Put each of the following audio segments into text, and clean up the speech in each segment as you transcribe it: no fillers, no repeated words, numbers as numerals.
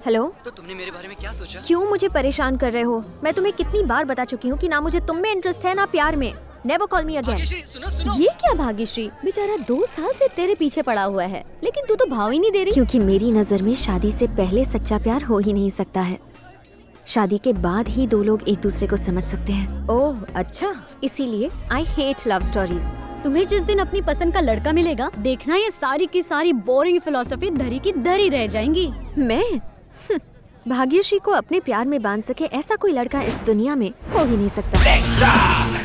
Hello. तो तुमने मेरे बारे में क्या सोचा? क्यों मुझे परेशान कर रहे हो? मैं तुम्हें कितनी बार बता चुकी हूँ कि ना मुझे तुम में इंटरेस्ट है ना प्यार में। Never call me again. Bhagyashree सुनो सुनो। ये क्या भाग्यश्री, बेचारा 2 साल से तेरे पीछे पड़ा हुआ है, लेकिन तू तो भाव ही नहीं दे रही। क्योंकि मेरी नजर में शादी से पहले सच्चा प्यार हो ही नहीं सकता है। शादी के बाद ही 2 लोग एक दूसरे को समझ सकते हैं। ओह अच्छा, इसीलिए आई हेट लव स्टोरीज। तुम्हें जिस दिन अपनी पसंद का लड़का मिलेगा, देखना ये सारी की सारी बोरिंग फिलॉसफी धरी की धरी रह जाएंगी। मैं भाग्यश्री को अपने प्यार में बांध सके ऐसा कोई लड़का इस दुनिया में हो ही नहीं सकता।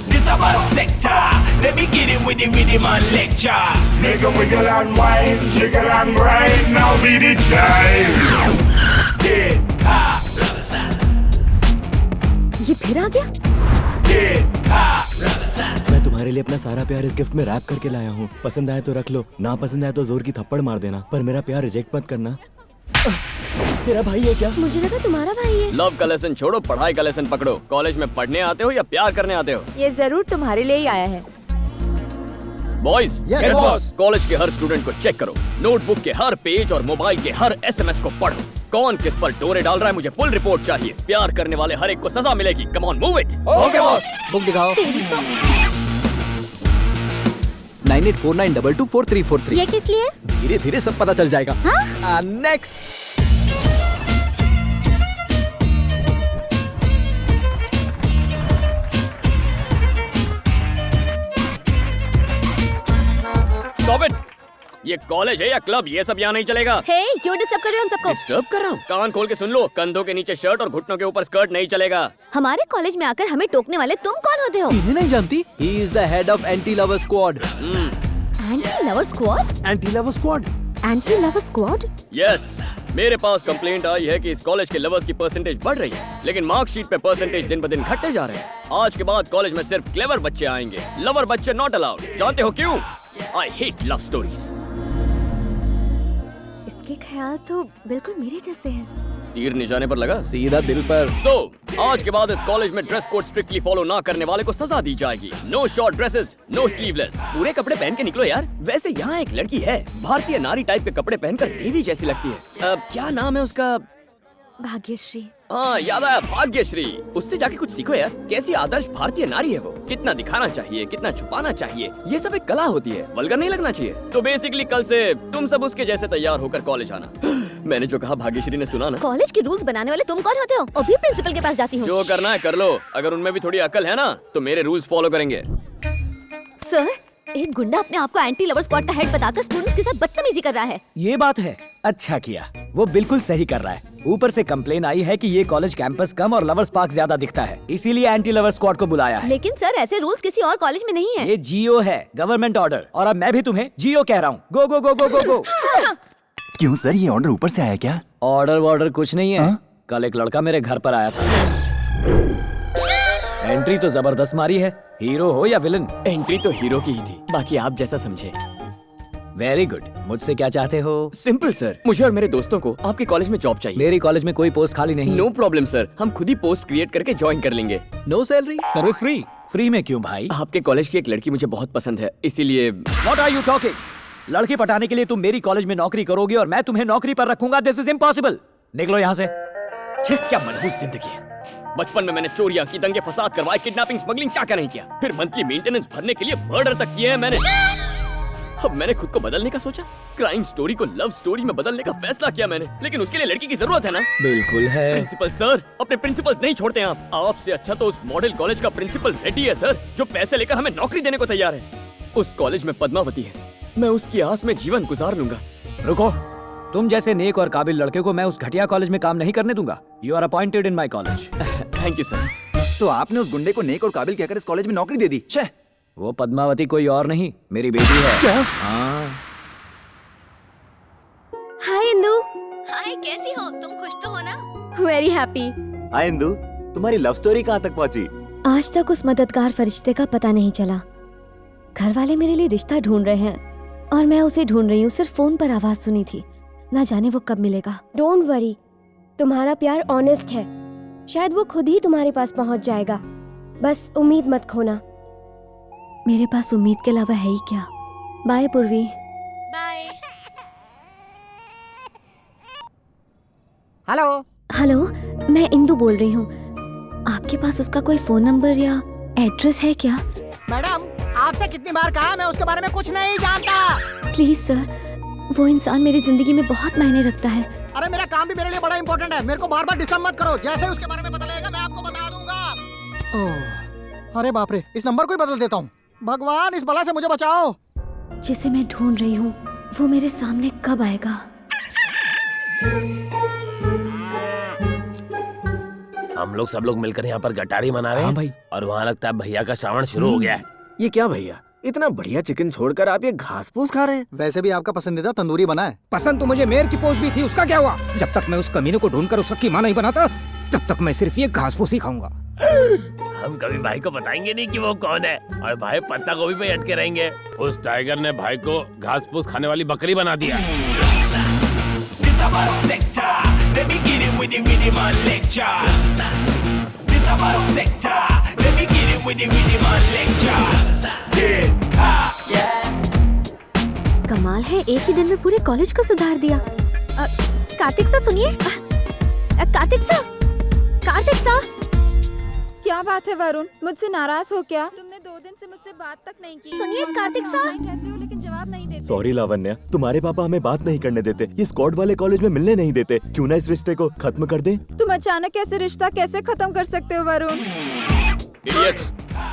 This our sector. Let me get it with the rhythm and lecture. Make 'em wiggle and whine, jiggle and grind. Now be the time. Get high, ये फिर आ गया। get high. मैं तुम्हारे लिए अपना सारा प्यार इस गिफ्ट में रैप करके लाया हूँ। पसंद आए तो रख लो, ना पसंद आए तो जोर की थप्पड़ मार देना, पर मेरा प्यार रिजेक्ट मत करना। तेरा भाई है क्या? मुझे लगा तुम्हारा भाई है। लव का लेसन छोड़ो, पढ़ाई का लेसन पकड़ो। कॉलेज में पढ़ने आते हो या प्यार करने आते हो? ये जरूर तुम्हारे लिए ही आया है। Boys, Yes, boss. कॉलेज के हर स्टूडेंट को चेक करो, नोटबुक के हर पेज और मोबाइल के हर SMS को पढ़ो। कौन किस पर डोरे डाल रहा है, मुझे फुल रिपोर्ट चाहिए। प्यार करने वाले हर एक को सजा मिलेगी। Come on, move it. Okay boss. Book दिखाओ। तेरी तो 9849224343। ये किस लिए? धीरे धीरे सब पता चल जाएगा। हाँ? नेक्स्ट। Stop it. ये कॉलेज है या क्लब? ये सब यहाँ नहीं चलेगा। हे, क्यों डिस्टर्ब कर रहे हो हम सबको? डिस्टर्ब कर रहा हूँ? कान खोल के सुन लो, कंधों के नीचे शर्ट और घुटनों के ऊपर स्कर्ट नहीं चलेगा। हमारे कॉलेज में आकर हमें टोकने वाले तुम कौन होते हो? इन्हें नहीं जानती? He is the head of anti-lover squad. Anti lover squad? Anti-lover squad. Anti lover squad? Yes, मेरे पास कंप्लेंट आई है कि इस कॉलेज के लवर्स की परसेंटेज बढ़ रही है, लेकिन मार्कशीट पे परसेंटेज दिन ब दिन घटते जा रहे हैं। आज के बाद कॉलेज में सिर्फ क्लेवर बच्चे आएंगे, लवर बच्चे नॉट अलाउड। जानते हो क्यों? I hate love stories. इसके ख्याल तो बिल्कुल मेरे जैसे हैं। तीर निशाने पर लगा, सीधा दिल पर। आज के बाद इस कॉलेज में ड्रेस कोड स्ट्रिक्टली फॉलो ना करने वाले को सजा दी जाएगी। No short dresses, no sleeveless. पूरे कपड़े पहन के निकलो यार। वैसे यहाँ एक लड़की है, भारतीय नारी टाइप के कपड़े पहनकर देवी जैसी लगती है। क्या नाम है उसका? भाग्यश्री। हाँ, याद आया, भाग्यश्री। उससे जाके कुछ सीखो यार। कैसी आदर्श भारतीय नारी है वो। कितना दिखाना चाहिए, कितना छुपाना चाहिए, ये सब एक कला होती है। वल्गर नहीं लगना चाहिए। तो बेसिकली कल से तुम सब उसके जैसे तैयार होकर कॉलेज आना। मैंने जो कहा भाग्यश्री ने सुना ना? कॉलेज के रूल्स बनाने वाले तुम कौन होते हो? अभी प्रिंसिपल के पास जाती हूँ। जो करना है कर लो। अगर उनमें भी थोड़ी अकल है ना, तो मेरे रूल्स फॉलो करेंगे। सर, एक गुंडा अपने आप को एंटी लवर स्क्वाड का हेड बताकर स्टूडेंट्स के साथ बदतमीजी कर रहा है। ये बात है, अच्छा किया, वो बिल्कुल सही कर रहा है। ऊपर से कंप्लेन आई है कि ये कॉलेज कैंपस कम और लवर्स पार्क ज्यादा दिखता है, इसीलिए एंटी लवर स्क्वाड को बुलाया है। लेकिन सर, ऐसे रूल्स किसी और कॉलेज में नहीं है। ये जीओ है, गवर्नमेंट ऑर्डर, और अब मैं भी तुम्हें जीओ कह रहा हूँ। गो गो गो गो गो गो। क्यों सर, ये ऑर्डर ऊपर से आया क्या? ऑर्डर वॉर्डर कुछ नहीं है। कल एक लड़का मेरे घर पर आया था। एंट्री तो जबरदस्त मारी है, हीरो हो या विलन। एंट्री तो हीरो की ही थी, बाकी आप जैसा समझे। Very good. मुझसे क्या चाहते हो? सिंपल सर, मुझे और मेरे दोस्तों को आपके कॉलेज में जॉब चाहिए। मेरी कॉलेज में कोई पोस्ट खाली नहीं। नो प्रॉब्लम सर, हम खुद ही पोस्ट क्रिएट करके ज्वाइन कर लेंगे। No salary, service free. Free में क्यों भाई? आपके कॉलेज की एक लड़की मुझे बहुत पसंद है, इसीलिए। What are you talking? लड़की पटाने के लिए तुम मेरी कॉलेज में नौकरी करोगे और मैं तुम्हें नौकरी पर रखूंगा? This is impossible. निकलो यहाँ से। क्या मनहूस जिंदगी है। बचपन में मैंने चोरियां की, दंगे फसाद करवाए, किडनैपिंग, स्मगलिंग, क्या क्या नहीं किया। फिर मंथली मेंटेनेंस भरने के लिए मर्डर तक किए हैं मैंने। अब मैंने खुद को बदलने का सोचा, क्राइम स्टोरी को लव स्टोरी में बदलने का फैसला किया मैंने, लेकिन उसके लिए लड़की की जरूरत है ना। बिल्कुल है। प्रिंसिपल सर, अपने प्रिंसिपल्स नहीं छोड़ते आप। आपसे अच्छा तो उस मॉडल कॉलेज का प्रिंसिपल रेड्डी है सर, जो पैसे लेकर हमें नौकरी देने को तैयार है। उस कॉलेज में पद्मावती है, मैं उसकी आस में जीवन गुजार लूंगा। रुको, तुम जैसे नेक और काबिल लड़के को मैं उस घटिया कॉलेज में काम नहीं करने दूंगा। You are appointed in my college. Thank you sir. तो आपने उस गुंडे को नेक और काबिल कहकर इस कॉलेज में नौकरी दे दी? वो पद्मावती कोई और नहीं, मेरी बेटी है। क्या? हाँ। हाय इंदु। हाय, कैसी हो तुम? खुश तो हो ना? Very happy. हाय इंदु, तुम्हारी लव स्टोरी कहाँ तक पहुँची? आज तक उस मददगार फरिश्ते का पता नहीं चला। घर वाले मेरे लिए रिश्ता ढूंढ रहे हैं और मैं उसे ढूंढ रही हूँ। सिर्फ फोन पर आवाज सुनी थी, ना जाने वो कब मिलेगा। डोंट वरी, तुम्हारा प्यार ऑनेस्ट है, शायद वो खुद ही तुम्हारे पास पहुंच जाएगा। बस उम्मीद मत खोना। मेरे पास उम्मीद के अलावा है ही क्या। बाय पूर्वी। बाय। हेलो। हेलो, मैं इंदु बोल रही हूँ। आपके पास उसका कोई फोन नंबर या एड्रेस है क्या? मैडम, आपसे कितनी बार कहा, मैं उसके बारे में कुछ नहीं जानता। प्लीज सर, वो इंसान मेरी जिंदगी में बहुत मायने रखता है। अरे मेरा काम भी मेरे लिए बड़ा इंपॉर्टेंट है, मेरे को बार बार डिस्टर्ब मत करो। जैसे ही उसके बारे में पता लगेगा मैं आपको बता दूंगा। ओह, अरे बाप रे, इस नंबर को ही बदल देता हूँ। भगवान, इस बला से मुझे बचाओ। जिसे मैं ढूंढ रही हूँ वो मेरे सामने कब आएगा? हम लोग सब लोग मिलकर यहाँ पर गटारी मना रहे हैं। हाँ भाई। और वहाँ लगता है भैया का श्रावण शुरू हो गया है। ये क्या भैया, इतना बढ़िया चिकन छोड़कर आप ये घास फूस खा रहे हैं? वैसे भी आपका पसंदीदा तंदूरी बना है। पसंद तो मुझे मेयर की पोस्ट भी थी, उसका क्या हुआ? जब तक मैं उस कमीने को ढूंढकर उसका कीमा नहीं बनाता तब तक मैं सिर्फ ये घास फूस ही खाऊंगा। हम कभी भाई को बताएंगे नहीं कि वो कौन है, और भाई पत्ता गोभी पे अटके रहेंगे। उस टाइगर ने भाई को घास फूस खाने वाली बकरी बना दिया। This our sector. Let me get it with the rhythm and lecture. This our sector. Let me get it with the rhythm and lecture. Get high. Yeah. कमाल है, एक ही दिन में पूरे कॉलेज को सुधार दिया। कार्तिक सर सुनिए। Kartik sir, Kartik sir. क्या बात है वरुण, मुझसे नाराज हो क्या? तुमने 2 दिन से मुझसे बात तक नहीं की। सुनिए कार्तिक सर। कहते हो लेकिन जवाब नहीं देते। सॉरी लावण्या, तुम्हारे पापा हमें बात नहीं करने देते, ये स्क्वाड वाले कॉलेज में मिलने नहीं देते। क्यों ना इस रिश्ते को खत्म कर दें? तुम अचानक ऐसे रिश्ता कैसे खत्म कर सकते हो वरुण? इडियट,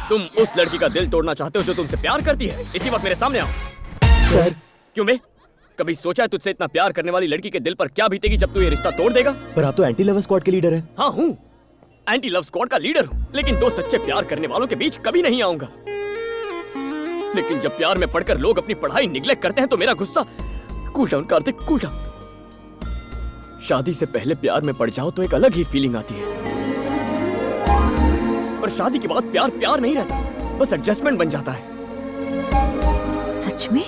तुम उस लड़की का दिल तोड़ना चाहते हो जो तुमसे प्यार करती है। इसी वक्त मेरे सामने आओ। सर। क्यों बे? कभी सोचा है तुझसे इतना प्यार करने वाली लड़की के दिल पर क्या बीतेगी जब तू ये रिश्ता तोड़ देगा? पर आप तो एंटी लव स्क्वाड के लीडर हैं। हाँ हूँ, एंटी लव स्क्वाड का लीडर हूँ, लेकिन 2 सच्चे प्यार करने वालों के बीच कभी नहीं आऊंगा। लेकिन जब प्यार में पड़कर लोग अपनी पढ़ाई निग्लेक्ट करते हैं तो मेरा गुस्सा। Cool down Kartik, cool down. शादी से पहले प्यार में पड़ जाओ तो एक अलग ही फीलिंग आती है, पर शादी के बाद प्यार प्यार नहीं रहता, बस एडजस्टमेंट बन जाता है। सच में?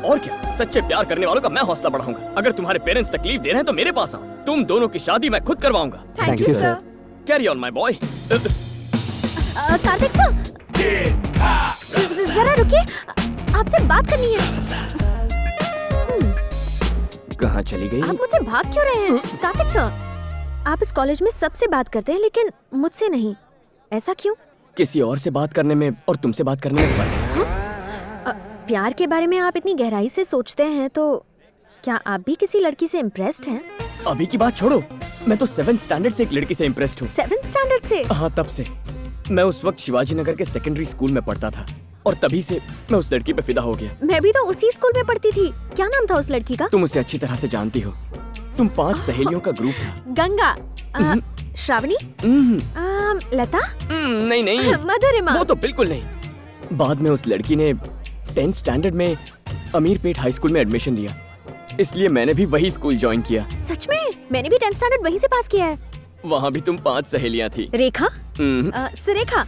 और क्या, सच्चे प्यार करने वालों का मैं हौसला बढ़ाऊंगा। अगर तुम्हारे पेरेंट्स तकलीफ दे रहे हैं तो मेरे पास आओ, तुम दोनों की शादी मैं खुद करवाऊंगा। Thank you sir. Carry on my boy. Kartik sir, जरा रुकिए, आपसे बात करनी है। कहाँ चली गई? आप मुझसे भाग क्यों रहे हैं? कार्तिक सर, आप इस कॉलेज में सबसे बात करते हैं लेकिन मुझसे नहीं, ऐसा क्यों? किसी और से बात करने में और तुमसे बात करने में फर्क है। प्यार के बारे में आप इतनी गहराई से सोचते हैं तो क्या आप भी किसी लड़की से इम्प्रेस्ड हैं? अभी की बात छोड़ो, मैं तो 7th स्टैंडर्ड से एक लड़की से इम्प्रेस्ड हूँ। 7th स्टैंडर्ड से? हाँ, तब से। मैं उस वक्त शिवाजी नगर के सेकेंडरी स्कूल में पढ़ता था और तभी से मैं उस लड़की पे फिदा हो गया। मैं भी तो उसी स्कूल में पढ़ती थी। क्या नाम था उस लड़की का? तुम उसे अच्छी तरह से जानती हो, तुम 5 सहेलियों का ग्रुप था। गंगा, श्रावणी, लता, नहीं नहीं, मधुरिमा। वो तो बिल्कुल नहीं। बाद में उस लड़की ने 10th स्टैंडर्ड में अमीरपेट हाई स्कूल में एडमिशन लिया, इसलिए मैंने भी वही स्कूल ज्वाइन किया। सच में? मैंने भी 10th स्टैंडर्ड वहीं से पास किया है। वहाँ भी तुम 5 सहेलियाँ थी। रेखा, सुरेखा,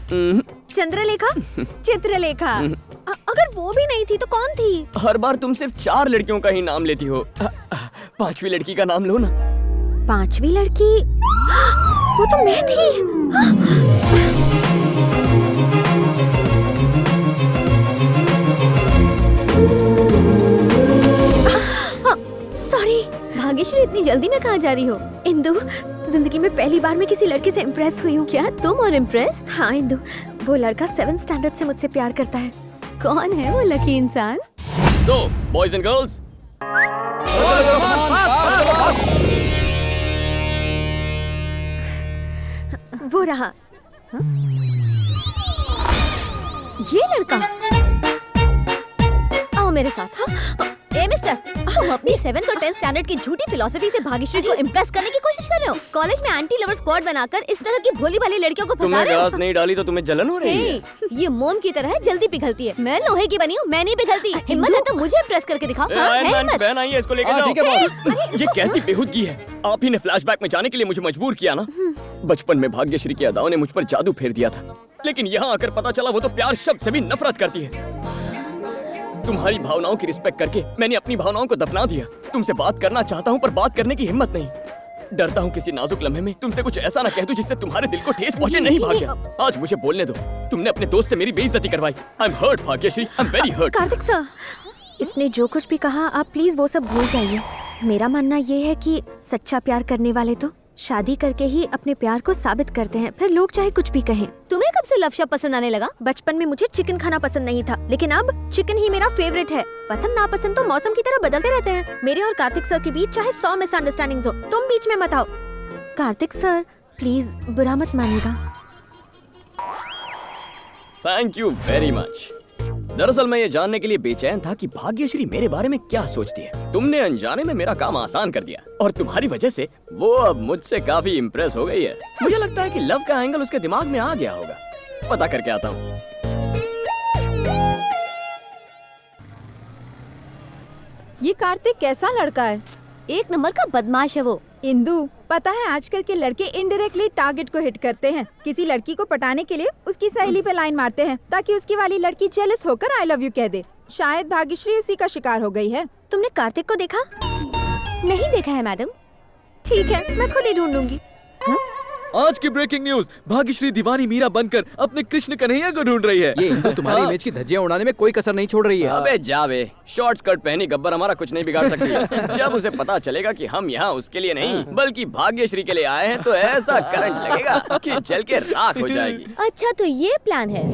चंद्रलेखा, चित्रलेखा। अगर वो भी नहीं थी तो कौन थी? हर बार तुम सिर्फ 4 लड़कियों का ही नाम लेती हो। 5वीं लड़की का नाम लो ना। 5वीं लड़की? वो तो मैं थी। सॉरी। भाग्यश्री, इतनी जल्दी में कहाँ जा रही हो? इंदु, जिंदगी में पहली बार मैं किसी लड़के से इम्प्रेस हुई हूँ। क्या तुम और इम्प्रेस्ड? हाँ इंदु, वो लड़का 7th स्टैंडर्ड से मुझसे प्यार करता है। कौन है वो लकी इंसान? So, boys and girls, वो रहा। ये लड़का। आओ मेरे साथ। ए मिस्टर, तुम अपनी 7th और 10th स्टैंडर्ड की झूठी फिलॉसफी से भाग्यश्री को इम्प्रेस करने की कोशिश कर रहे हो। कॉलेज में एंटी लवर स्क्वाड बनाकर इस तरह की भोली भाली लड़कियों को फंसा तुमने रहे हो। गैस नहीं डाली तो तुम्हें जलन हो रही है? ये मोम की तरह जल्दी पिघलती है। मैं लोहे की बनी हूँ, मैं नहीं पिघलती। हिम्मत है तो मुझे इम्प्रेस करके दिखाओ। हाँ, है हिम्मत? बहन आई है, इसको लेकर जाओ। ये कैसी बेहूदगी है? आप ही ने फ्लैशबैक में जाने के लिए मुझे मजबूर किया ना। बचपन में भाग्यश्री की अदाओं ने मुझ पर जादू फेर दिया था, लेकिन यहाँ आकर पता चला वो तो प्यार शब्द से भी नफरत करती है। तुम्हारी भावनाओं की रिस्पेक्ट करके मैंने अपनी भावनाओं को दफना दिया। तुमसे बात करना चाहता हूँ पर बात करने की हिम्मत नहीं। डरता हूँ किसी नाजुक लम्हे में तुमसे कुछ ऐसा ना कह दूं जिससे तुम्हारे दिल को ठेस पहुंचे। नहीं भाग्य, आज मुझे बोलने दो। तुमने अपने दोस्त से मेरी बेइज्जती करवाई। I am hurt Bhagyashree, I am very hurt. Kartik sir, इसने जो कुछ भी कहा आप प्लीज वो सब भूल जाइए। मेरा मानना ये है कि सच्चा प्यार करने वाले तो शादी करके ही अपने प्यार को साबित करते हैं, फिर लोग चाहे कुछ भी कहें। तुम्हें कब से लव शॉप पसंद आने लगा? बचपन में मुझे चिकन खाना पसंद नहीं था, लेकिन अब चिकन ही मेरा फेवरेट है। पसंद नापसंद तो मौसम की तरह बदलते रहते हैं। मेरे और कार्तिक सर के बीच चाहे 100 मिसअंडरस्टैंडिंग्स हो, तुम बीच में मत आओ। कार्तिक सर प्लीज बुरा मत मानिएगा। Thank you very much. दरअसल मैं ये जानने के लिए बेचैन था कि भाग्यश्री मेरे बारे में क्या सोचती है। तुमने अनजाने में मेरा काम आसान कर दिया और तुम्हारी वजह से वो अब मुझसे काफी इम्प्रेस हो गई है। मुझे लगता है कि लव का एंगल उसके दिमाग में आ गया होगा। पता करके आता हूँ। ये कार्तिक कैसा लड़का है? एक नंबर का बदमाश है वो। इंदु, पता है आजकल के लड़के इनडायरेक्टली टारगेट को हिट करते हैं। किसी लड़की को पटाने के लिए उसकी सहेली पे लाइन मारते हैं ताकि उसकी वाली लड़की जेलस होकर आई लव यू कह दे। शायद भाग्यश्री उसी का शिकार हो गई है। तुमने कार्तिक को देखा? नहीं देखा है मैडम। ठीक है, मैं खुद ही ढूंढूंगी। आज की ब्रेकिंग न्यूज, भाग्यश्री दीवानी मीरा बनकर अपने कृष्ण कन्हैया को ढूंढ रही है। ये इंदु तुम्हारी इमेज की धज्जियां उड़ाने में कोई कसर नहीं छोड़ रही है। अबे जावे, शॉर्ट स्कर्ट पहनी गब्बर हमारा कुछ नहीं बिगाड़ सकती। जब उसे पता चलेगा कि हम यहाँ उसके लिए नहीं बल्कि भाग्यश्री के लिए आए हैं तो ऐसा करंट लगेगा कि जल के राख हो जाएगी। अच्छा तो ये प्लान है।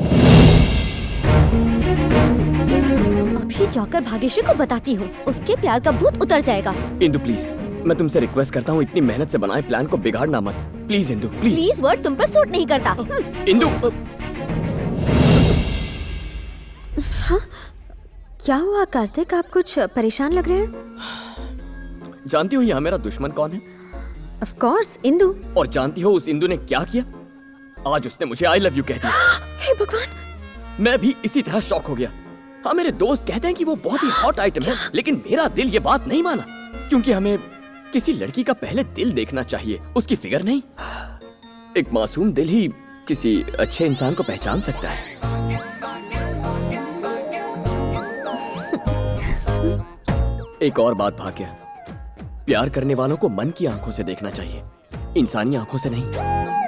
अभी जाकर भाग्यश्री को बताती हूँ, उसके प्यार का भूत उतर जाएगा। इंदु प्लीज, मैं तुमसे रिक्वेस्ट करता हूँ, इतनी मेहनत से बनाए प्लान को बिगाड़ना मत। Please Indu, please. Please word तुम पर सूट नहीं करता। इंदु। हाँ? क्या हुआ कार्तिक, आप कुछ परेशान लग रहे हैं? जानती हो यहाँ मेरा दुश्मन कौन है? Of course Indu. और जानती हो उस इंदु ने क्या किया? आज उसने मुझे आई लव यू कह दिया। हे भगवान! मैं भी इसी तरह शॉक हो गया। हाँ, मेरे दोस्त कहते हैं कि वो बहुत ही हॉट आइटम है, लेकिन मेरा दिल ये बात नहीं माना, क्योंकि हमें किसी लड़की का पहले दिल देखना चाहिए, उसकी फिगर नहीं। एक मासूम दिल ही किसी अच्छे इंसान को पहचान सकता है। एक और बात भाग्य, प्यार करने वालों को मन की आंखों से देखना चाहिए, इंसानी आंखों से नहीं।